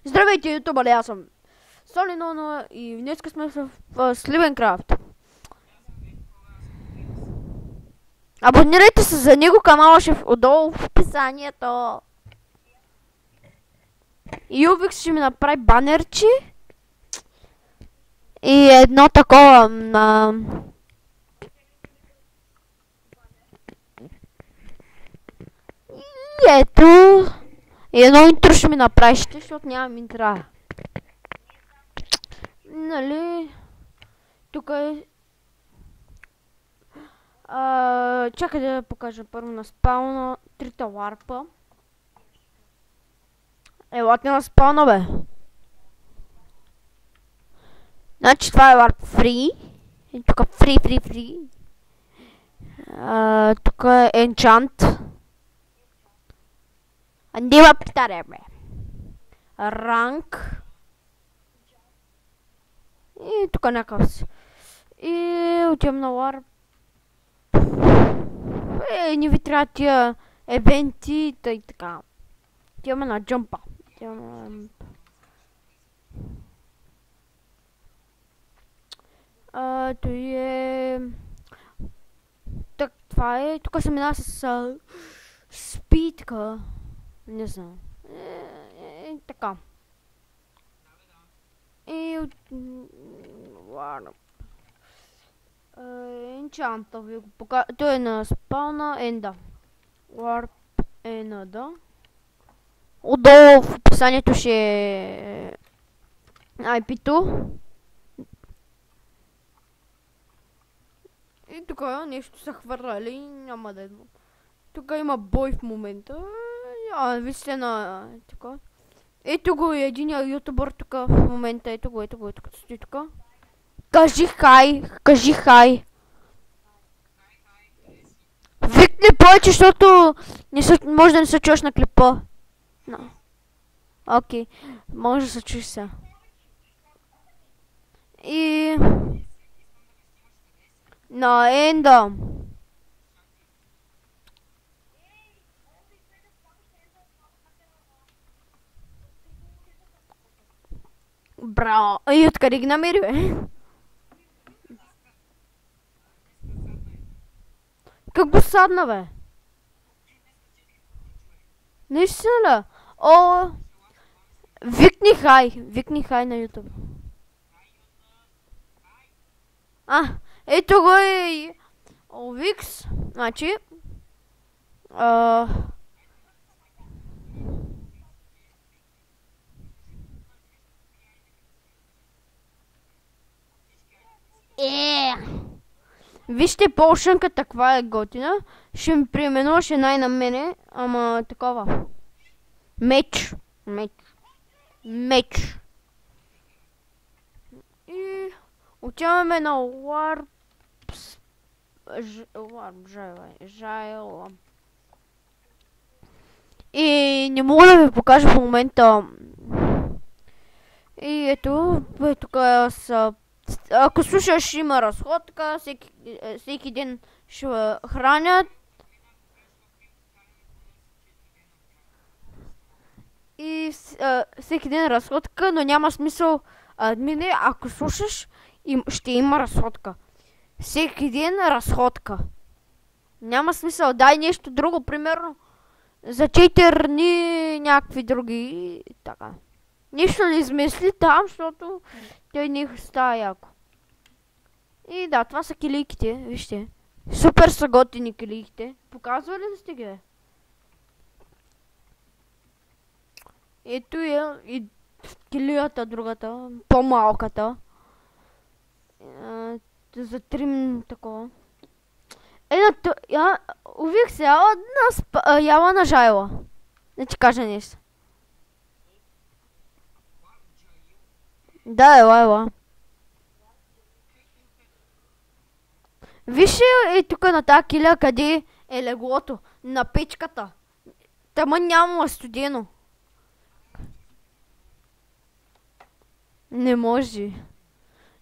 Здравейте, ютубъри, аз съм Соли00 и днеска сме в Сливенкрафт. Абонирайте се за него, канала ще отдолу в описанието. И Юбикс ще ми направи банерчи. И едно такова на... И ето... И едно интро ще ми направиш, защото нямам интра. Нали... Тук е... чакай да покажа първо на спауна трите ларпа. Елате на спауна, бе. Значи това е ларп фри. И тук фри. Тук е енчант. Андива питаре, бе. Ранг. И тук някакъв си. И отивам на ларп. Не ви трябва тия евенти, тъй така. Отиваме на джампа. Той е... Так, това е... Тук се минава с... спитка. Не знам. Така. И... Енчанта ви го покажа. Той е на спауна енда. Warp енда. Отдолу в описанието ще е IP-то. И тук нещо са хвърляли, няма да идва. Тук има бой в момента. Вижте на тук. Ето го е единия ютубър тук в момента. Ето го, тук стои тук. Кажи хай. Викни повече, защото може да не се чуеш на клипа. Окей, може да се чуеш сега. И... на енда. Браво! И откъде ги намери, бе? Как го садна, бе? Наистина ли? О! Викни хай на ютуб. Ето го е... Овикс. Значи... Вижте полшънка, таква е готина. Ще ми преименуваше най-на мене, ама такова. Меч. И отиваме на Warp Жайла. И не мога да ви покажа в момента. И ето, тук са... Ако слушаш, има разходка, всеки ден ще хранят. И всеки ден разходка, но няма смисъл админе, ако слушаш, ще има разходка. Всеки ден разходка. Няма смисъл, дай нещо друго, примерно за читерни някакви други, така. Нищо не измисли там, защото той не става яко. И да, това са килийките, вижте. Супер са готини килийките. Показвали ли сте ги? Ето я и килията другата, по-малката. За трим такова. Увих се, яла на жайла. Не ти кажа нещо. Да, ела. Виж и тук на тази киля, къде е леглото? На печката. Тама няма студено. Не може.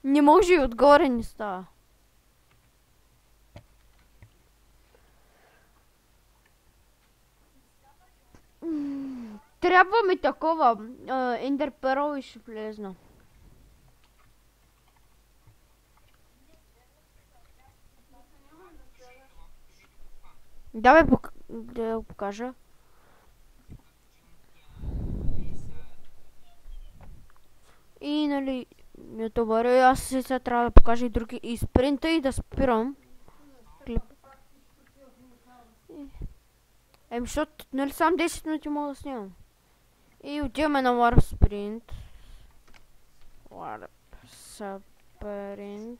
Не може и отгоре не става. Трябва Трябва ми такова Ender Pearl и ще влезна. Да бе, да го покажа. И нали, ютубъри, аз сега трябва да покажа и други и спринта и да спирам. Клип. Защото нали сам 10 минути мога да снимам. И отиваме на Warp Sprint. Warp Sprint.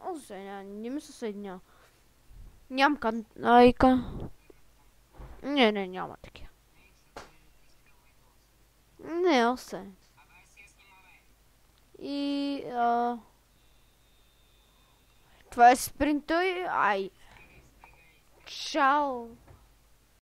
О, сега не ми се съединя. Нямам канайка. Не, няма такива. Не, осе. И това е спринта и ай. Чао.